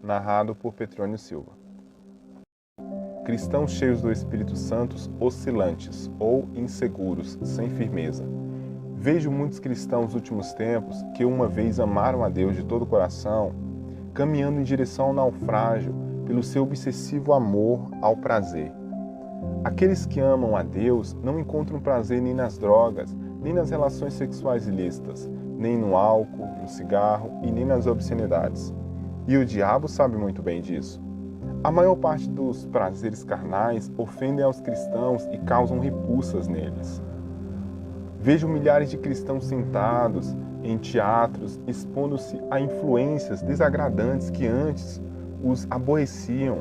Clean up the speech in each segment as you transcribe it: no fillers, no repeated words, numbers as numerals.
narrado por Petrônio Silva. Cristãos cheios do Espírito Santo, oscilantes ou inseguros, sem firmeza. Vejo muitos cristãos nos últimos tempos que uma vez amaram a Deus de todo o coração, caminhando em direção ao naufrágio pelo seu obsessivo amor ao prazer. Aqueles que amam a Deus não encontram prazer nem nas drogas, nem nas relações sexuais ilícitas, nem no álcool, no cigarro e nem nas obscenidades. E o diabo sabe muito bem disso. A maior parte dos prazeres carnais ofendem aos cristãos e causam repulsas neles. Vejo milhares de cristãos sentados em teatros, expondo-se a influências desagradantes que antes os aborreciam.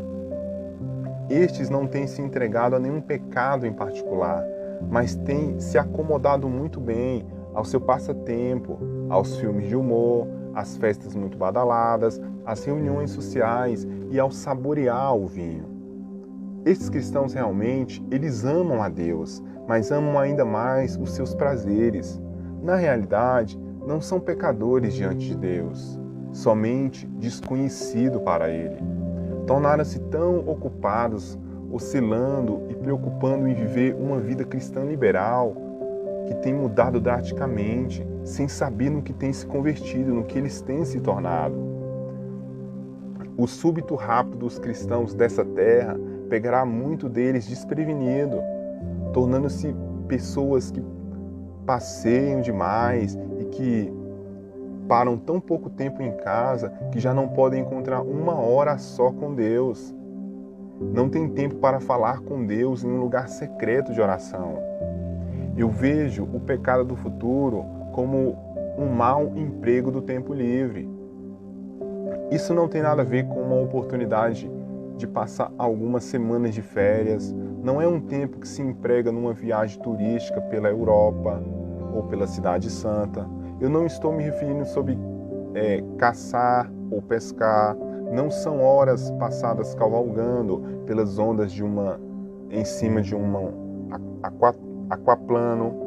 Estes não têm se entregado a nenhum pecado em particular, mas têm se acomodado muito bem ao seu passatempo, aos filmes de humor, às festas muito badaladas, às reuniões sociais e ao saborear o vinho. Estes cristãos realmente, eles amam a Deus, mas amam ainda mais os seus prazeres. Na realidade, não são pecadores diante de Deus, somente desconhecidos para Ele. Tornaram-se tão ocupados, oscilando e preocupando em viver uma vida cristã liberal, que tem mudado drasticamente, sem saber no que tem se convertido, no que eles têm se tornado. O súbito rápido dos cristãos dessa terra pegará muito deles desprevenido, tornando-se pessoas que passeiam demais e que param tão pouco tempo em casa que já não podem encontrar uma hora só com Deus. Não tem tempo para falar com Deus em um lugar secreto de oração. Eu vejo o pecado do futuro como um mau emprego do tempo livre. Isso não tem nada a ver com uma oportunidade de passar algumas semanas de férias. Não é um tempo que se emprega numa viagem turística pela Europa ou pela Cidade Santa. Eu não estou me referindo sobre caçar ou pescar. Não são horas passadas cavalgando pelas ondas em cima de aquaplano.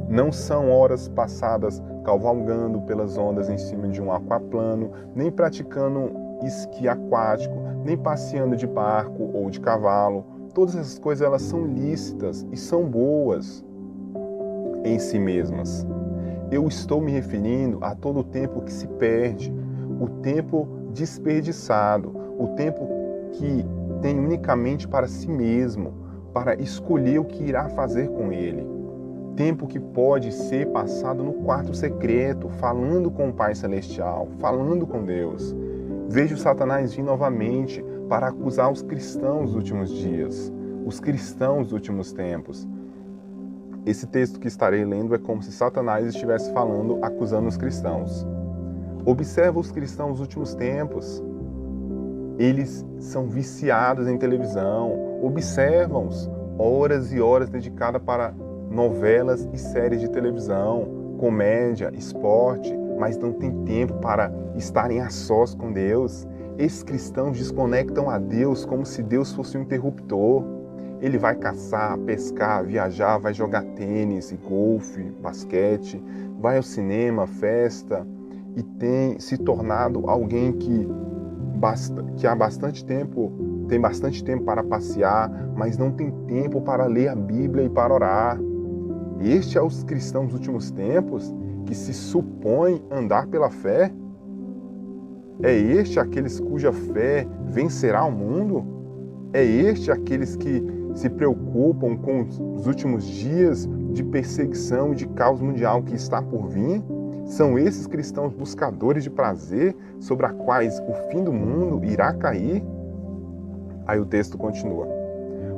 Não são horas passadas cavalgando pelas ondas em cima de um aquaplano, nem praticando esqui aquático, nem passeando de barco ou de cavalo. Todas essas coisas elas são lícitas e são boas em si mesmas. Eu estou me referindo a todo o tempo que se perde, o tempo desperdiçado, o tempo que tem unicamente para si mesmo, para escolher o que irá fazer com ele. Tempo que pode ser passado no quarto secreto, falando com o Pai Celestial, falando com Deus. Vejo Satanás vir novamente para acusar os cristãos dos últimos dias, os cristãos dos últimos tempos. Esse texto que estarei lendo é como se Satanás estivesse falando, acusando os cristãos. Observa os cristãos dos últimos tempos. Eles são viciados em televisão. Observam-os horas e horas dedicadas para novelas e séries de televisão, comédia, esporte, mas não tem tempo para estarem a sós com Deus. Esses cristãos desconectam a Deus como se Deus fosse um interruptor. Ele vai caçar, pescar, viajar, vai jogar tênis, golfe, basquete, vai ao cinema, festa, e tem se tornado alguém que há bastante tempo, tem bastante tempo para passear, mas não tem tempo para ler a Bíblia e para orar. Este é os cristãos dos últimos tempos que se supõem andar pela fé? É este aqueles cuja fé vencerá o mundo? É este aqueles que se preocupam com os últimos dias de perseguição e de caos mundial que está por vir? São esses cristãos buscadores de prazer sobre a quais o fim do mundo irá cair? Aí o texto continua.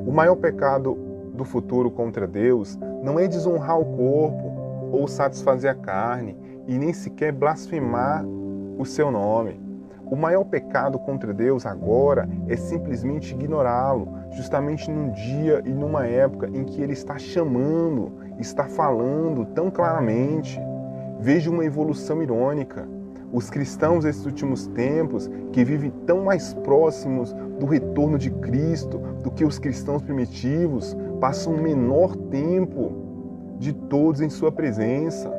O maior pecado do futuro contra Deus não é desonrar o corpo ou satisfazer a carne e nem sequer blasfemar o seu nome. O maior pecado contra Deus agora é simplesmente ignorá-lo, justamente num dia e numa época em que Ele está chamando, está falando tão claramente. Veja uma evolução irônica. Os cristãos desses últimos tempos, que vivem tão mais próximos do retorno de Cristo do que os cristãos primitivos, passam o menor tempo de todos em sua presença.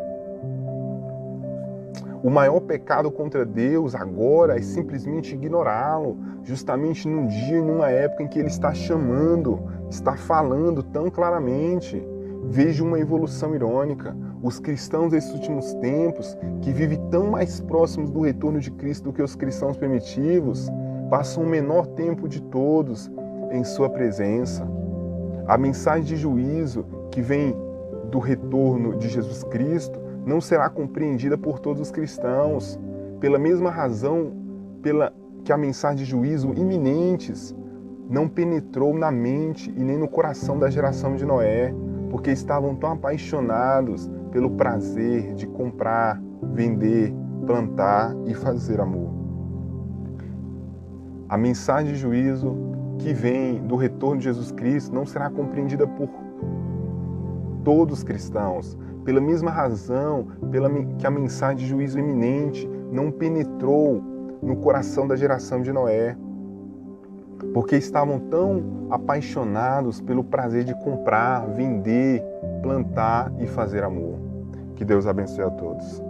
O maior pecado contra Deus agora é simplesmente ignorá-lo, justamente num dia e numa época em que Ele está chamando, está falando tão claramente. Veja uma evolução irônica. Os cristãos desses últimos tempos, que vivem tão mais próximos do retorno de Cristo do que os cristãos primitivos, passam o menor tempo de todos em sua presença. A mensagem de juízo que vem do retorno de Jesus Cristo não será compreendida por todos os cristãos, pela mesma razão que a mensagem de juízo iminentes não penetrou na mente e nem no coração da geração de Noé, porque estavam tão apaixonados pelo prazer de comprar, vender, plantar e fazer amor. A mensagem de juízo que vem do retorno de Jesus Cristo não será compreendida por todos os cristãos, pela mesma razão que a mensagem de juízo iminente não penetrou no coração da geração de Noé, porque estavam tão apaixonados pelo prazer de comprar, vender, plantar e fazer amor. Que Deus abençoe a todos.